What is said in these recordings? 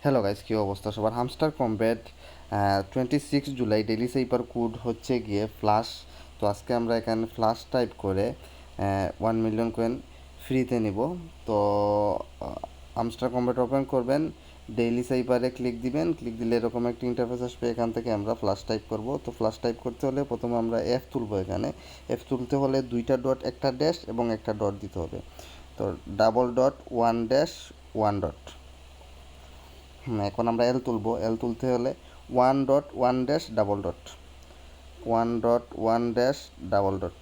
Hello guys, কী অবস্থা সবার? Hamster Kombat 26 July daily cipher code হচ্ছে গিয়ে ফ্লাশ। তো আজকে আমরা এখানে ফ্লাশ টাইপ করে 1 মিলিয়ন কয়েন ফ্রিতে নিব। তো হামস্টার কমব্যাট ওপেন করবেন, ডেইলি সেইপারে ক্লিক দিবেন, ক্লিক দিলে এরকম একটা ইন্টারফেস আসবে। এখান থেকে আমরা ফ্লাশ টাইপ করব। তো ফ্লাশ টাইপ করতে হলে প্রথমে আমরা এফ তুলব। এখানে এফ তুলতে হলে 2টা ডট, একটা ড্যাশ এবং একটা ডট দিতে হবে। তো ডাবল ডট, 1 ড্যাশ, 1 ডট। এখন আমরা এল তুলব। এল তুলতে হলে 1 dot, 1 dash, double dot, 1 dot, 1 dash, double dot.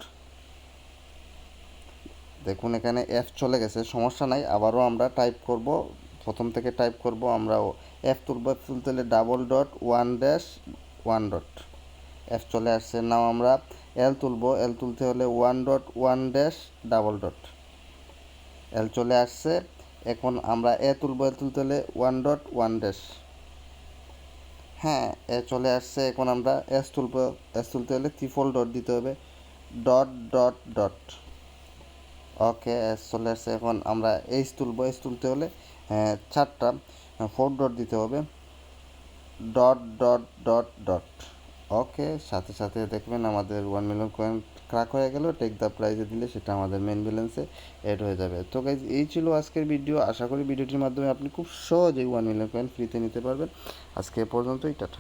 দেখুন এখানে এফ চলে গেছে, সমস্যা নাই, আবারও আমরা টাইপ করব, প্রথম থেকে টাইপ করব। আমরা এফ তুলব। এফ তুলতে হলে double dot, 1 dash, 1 dot, F চলে আসছে। নাও আমরা এল তুলব। এল তুলতে হলে 1 ডট, 1 ড্যাশ, ডাবল ডট, এল চলে আসছে। এখন আমরা এ তুলব। এ তুলতে হলে 1 ডট, 1 ড্যাশ, হ্যাঁ এ চলে আসছে। এখন আমরা এস তুলব। এস তুলতে হলে ত্রিফল ডট দিতে হবে, ডট ডট ডট। ওকে, এস চলে আসছে। এখন আমরা এইচ তুলব। এইচ তুলতে হলে 4টা 4 ডট দিতে হবে, ডট ডট ডট ডট। ওকে, সাথে সাথে দেখবেন আমাদের 1 মিলিয়ন কয়েন ক্র্যাক হয়ে গেল। টেক দ্য প্রাইজে দিলে সেটা আমাদের মেন ব্যালেন্সে অ্যাড হয়ে যাবে। তো গাইজ, এই ছিল আজকের ভিডিও। আশা করি ভিডিওটির মাধ্যমে আপনি খুব সহজেই 1 মিলিয়ন কয়েন ফ্রিতে নিতে পারবেন। আজকে এ পর্যন্তই, টাটা।